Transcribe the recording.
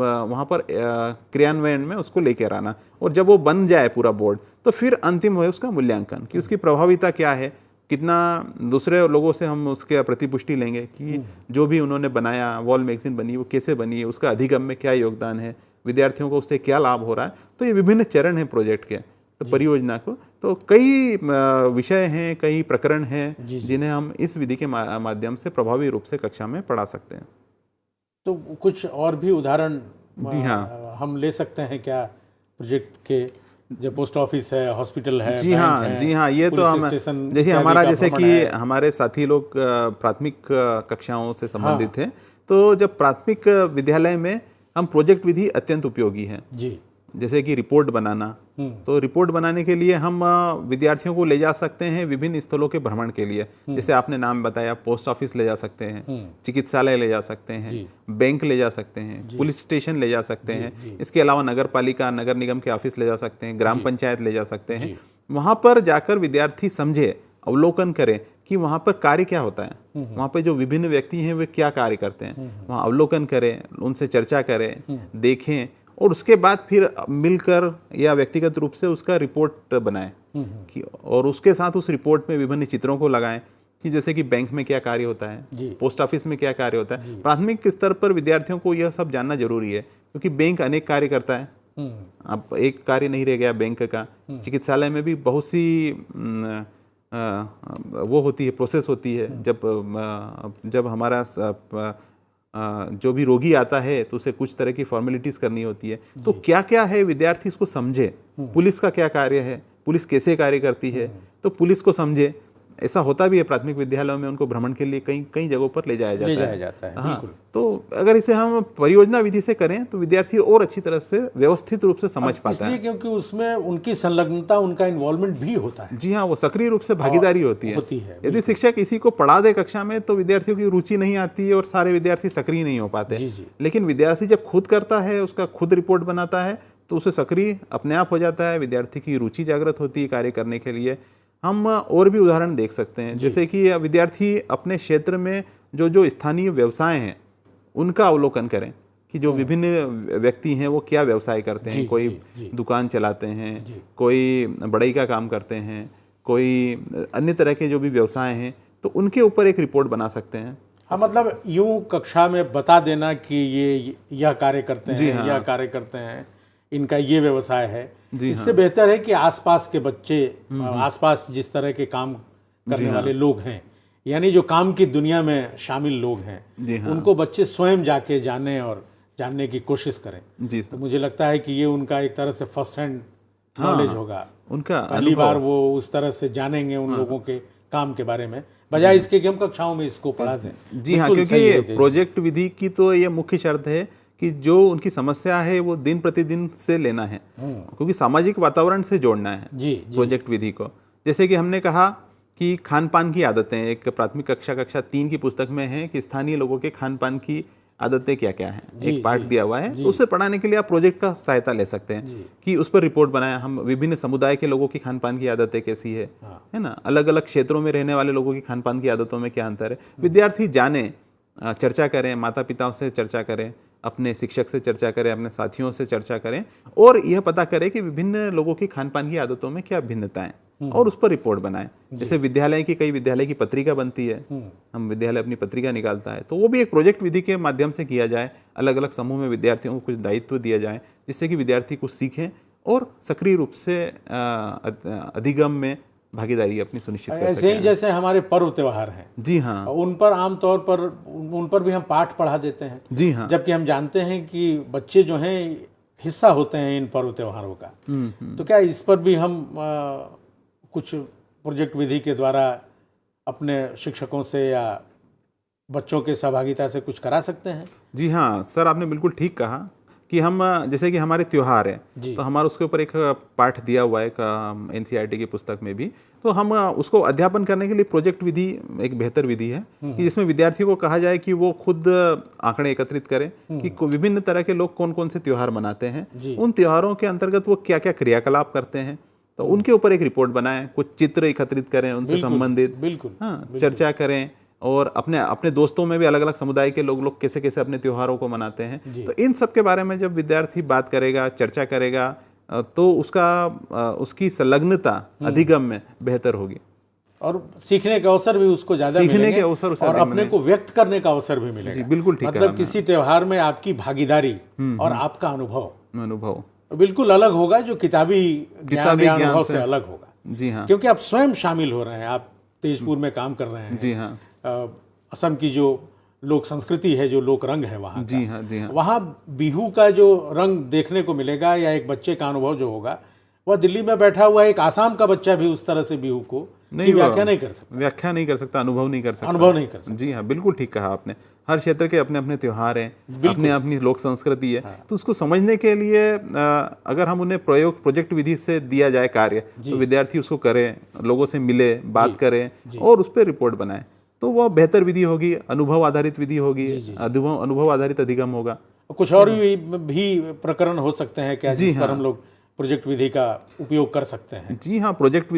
वहाँ पर क्रियान्वयन में उसको लेकर आना, और जब वो बन जाए पूरा बोर्ड तो फिर अंतिम है उसका मूल्यांकन कि उसकी प्रभाविता क्या है, कितना दूसरे लोगों से हम उसके प्रतिपुष्टि लेंगे कि जो भी उन्होंने बनाया, वॉल मैगजीन बनी, वो कैसे बनी, उसका अधिगम में क्या योगदान है, विद्यार्थियों को उससे क्या लाभ हो रहा है। तो ये विभिन्न चरण हैं प्रोजेक्ट के, तो परियोजना को, तो कई विषय हैं, कई प्रकरण हैं जिन्हें हम इस विधि के माध्यम से प्रभावी रूप से कक्षा में पढ़ा सकते हैं। तो कुछ और भी उदाहरण जी हाँ, हम ले सकते हैं क्या प्रोजेक्ट के, जो पोस्ट ऑफिस है, हॉस्पिटल है, जी हाँ, जी हाँ, ये तो हम जैसे हमारा जैसे कि हमारे साथी लोग प्राथमिक कक्षाओं से संबंधित हैं, तो जब प्राथमिक विद्यालय में हम प्रोजेक्ट विधि अत्यंत उपयोगी है जी। जैसे कि रिपोर्ट बनाना, तो रिपोर्ट बनाने के लिए हम विद्यार्थियों को ले जा सकते हैं विभिन्न स्थलों के भ्रमण के लिए, जैसे आपने नाम बताया, पोस्ट ऑफिस ले जा सकते हैं, चिकित्सालय ले जा सकते हैं, बैंक ले जा सकते हैं, पुलिस स्टेशन ले जा सकते हैं, इसके अलावा नगर पालिका, नगर निगम के ऑफिस ले जा सकते हैं, ग्राम पंचायत ले जा सकते हैं। वहाँ पर जाकर विद्यार्थी समझे, अवलोकन करें कि वहाँ पर कार्य क्या होता है, वहाँ पे जो विभिन्न व्यक्ति हैं वे क्या कार्य करते हैं, वहाँ अवलोकन करें, उनसे चर्चा करें, देखें, और उसके बाद फिर मिलकर या व्यक्तिगत रूप से उसका रिपोर्ट बनाएं कि, और उसके साथ उस रिपोर्ट में विभिन्न चित्रों को लगाएं कि जैसे कि बैंक में क्या कार्य होता है, पोस्ट ऑफिस में क्या कार्य होता है। प्राथमिक स्तर पर विद्यार्थियों को यह सब जानना जरूरी है, क्योंकि बैंक अनेक कार्य करता है, अब एक कार्य नहीं रह गया बैंक का। चिकित्सालय में भी बहुत सी वो होती है, प्रोसेस होती है, जब हमारा जो भी रोगी आता है तो उसे कुछ तरह की फॉर्मेलिटीज करनी होती है, तो क्या क्या है विद्यार्थी इसको समझे। पुलिस का क्या कार्य है, पुलिस कैसे कार्य करती है, तो पुलिस को समझे। ऐसा होता भी है प्राथमिक विद्यालयों में, उनको भ्रमण के लिए कई जगहों पर ले जाया जाता है। हाँ, तो अगर इसे हम परियोजना विधि से करें तो विद्यार्थी और अच्छी तरह से व्यवस्थित रूप से समझ पाता है, क्योंकि उसमें उनकी संलग्नता, उनका इन्वॉल्वमेंट भी होता है। जी हाँ, वो सक्रिय रूप से भागीदारी होती है। यदि शिक्षक इसी को पढ़ा दे कक्षा में तो विद्यार्थियों की रुचि नहीं आती है और सारे विद्यार्थी सक्रिय नहीं हो पाते। लेकिन विद्यार्थी जब खुद करता है, उसका खुद रिपोर्ट बनाता है, तो उसे सक्रिय अपने आप हो जाता है, विद्यार्थी की रुचि जागृत होती है कार्य करने के लिए। हम और भी उदाहरण देख सकते हैं, जैसे कि विद्यार्थी अपने क्षेत्र में जो स्थानीय व्यवसाय हैं उनका अवलोकन करें कि जो विभिन्न व्यक्ति हैं वो क्या व्यवसाय करते हैं। कोई दुकान चलाते हैं, कोई बढ़ई का काम करते हैं, कोई अन्य तरह के जो भी व्यवसाय हैं, तो उनके ऊपर एक रिपोर्ट बना सकते हैं। हाँ, मतलब यूं कक्षा में बता देना कि ये यह कार्य करते हैं, यह कार्य करते हैं, इनका ये व्यवसाय है। इससे बेहतर है कि आसपास के बच्चे, आसपास जिस तरह के काम करने वाले लोग हैं, यानी जो काम की दुनिया में शामिल लोग हैं, उनको बच्चे स्वयं जाके जाने और जानने की कोशिश करें। तो मुझे लगता है कि ये उनका एक तरह से फर्स्ट हैंड नॉलेज होगा, उनका पहली बार वो उस तरह से जानेंगे उन लोगों के काम के बारे में, बजाय इसके कि हम कक्षाओं में इसको पढ़ा दें। जी हाँ, क्योंकि प्रोजेक्ट विधि की तो ये मुख्य शर्त है कि जो उनकी समस्या है वो दिन प्रतिदिन से लेना है, क्योंकि सामाजिक वातावरण से जोड़ना है प्रोजेक्ट विधि को। जैसे कि हमने कहा कि खान पान की आदतें, एक प्राथमिक कक्षा 3 की पुस्तक में है कि स्थानीय लोगों के खान पान की आदतें क्या क्या हैं, एक पाठ दिया हुआ है, तो उसे पढ़ाने के लिए आप प्रोजेक्ट का सहायता ले सकते हैं कि उस पर रिपोर्ट बनाया हम, विभिन्न समुदाय के लोगों की खान पान की आदतें कैसी है ना, अलग अलग क्षेत्रों में रहने वाले लोगों की खान पान की आदतों में क्या अंतर है। विद्यार्थी जाने, चर्चा करें, माता पिताओं से चर्चा करें, अपने शिक्षक से चर्चा करें, अपने साथियों से चर्चा करें, और यह पता करें कि विभिन्न लोगों की खान पान की आदतों में क्या भिन्नताएं, और उस पर रिपोर्ट बनाएं। जैसे विद्यालय की पत्रिका बनती है, हम विद्यालय अपनी पत्रिका निकालता है, तो वो भी एक प्रोजेक्ट विधि के माध्यम से किया जाए। अलग अलग समूह में विद्यार्थियों को कुछ दायित्व दिया जाए, जिससे कि विद्यार्थी कुछ सीखें और सक्रिय रूप से अधिगम में भागीदारी अपनी सुनिश्चित कर सकें। ऐसे ही जैसे हमारे पर्व त्योहार हैं, जी हाँ, उन पर आमतौर पर उन पर भी हम पाठ पढ़ा देते हैं। जी हाँ, जबकि हम जानते हैं कि बच्चे जो हैं हिस्सा होते हैं इन पर्व त्योहारों का। तो क्या इस पर भी हम कुछ प्रोजेक्ट विधि के द्वारा अपने शिक्षकों से या बच्चों के सहभागिता से कुछ करा सकते हैं? जी हाँ सर, आपने बिल्कुल ठीक कहा कि हम जैसे कि हमारे त्योहार है, तो हमारा उसके ऊपर एक पाठ दिया हुआ है NCERT की पुस्तक में भी, तो हम उसको अध्यापन करने के लिए प्रोजेक्ट विधि एक बेहतर विधि है कि जिसमें विद्यार्थियों को कहा जाए कि वो खुद आंकड़े एकत्रित करें कि विभिन्न तरह के लोग कौन कौन से त्योहार मनाते हैं, उन त्योहारों के अंतर्गत वो क्या क्या क्रियाकलाप करते हैं, तो उनके ऊपर एक रिपोर्ट बनाएं, कुछ चित्र एकत्रित करें उनसे संबंधित, हाँ, चर्चा करें, और अपने अपने दोस्तों में भी अलग अलग समुदाय के लोग कैसे कैसे अपने त्योहारों को मनाते हैं। तो इन सब के बारे में जब विद्यार्थी बात करेगा, चर्चा करेगा, तो उसकी संलग्नता अधिगम में बेहतर होगी और सीखने के अवसर भी उसको ज्यादा मिलेंगे और अपने को व्यक्त करने का अवसर भी मिलेगा। जी बिल्कुल ठीक है। मतलब किसी त्योहार में आपकी भागीदारी और आपका अनुभव बिल्कुल अलग होगा, जो किताबी ज्ञान या अनुभव से अलग होगा। जी हाँ, क्योंकि आप स्वयं शामिल हो रहे हैं, आप तेजपुर में काम कर रहे हैं। जी हाँ, असम की जो लोक संस्कृति है, जो लोक रंग है वहाँ, जी हाँ, जी हाँ, वहाँ बिहू का जो रंग देखने को मिलेगा या एक बच्चे का अनुभव जो होगा, वह दिल्ली में बैठा हुआ एक आसाम का बच्चा भी उस तरह से बिहू को व्याख्या नहीं कर सकता, अनुभव नहीं कर सकता। जी हाँ, बिल्कुल ठीक कहा आपने। हर क्षेत्र के अपने अपने त्योहार हैं, अपने अपनी लोक संस्कृति है। तो उसको समझने के लिए अगर हम उन्हें प्रोजेक्ट विधि से दिया जाए कार्य, तो विद्यार्थी उसको करें, लोगों से मिले, बात करें और उस पर रिपोर्ट बनाए, तो वह बेहतर विधि होगी, अनुभव आधारित विधि होगी, अनुभव आधारित अधिगम होगा। कुछ और भी प्रकरण हो सकते हैं क्या जिस पर हम लोग प्रोजेक्ट विधि का उपयोग कर सकते हैं? जी हाँ, प्रोजेक्ट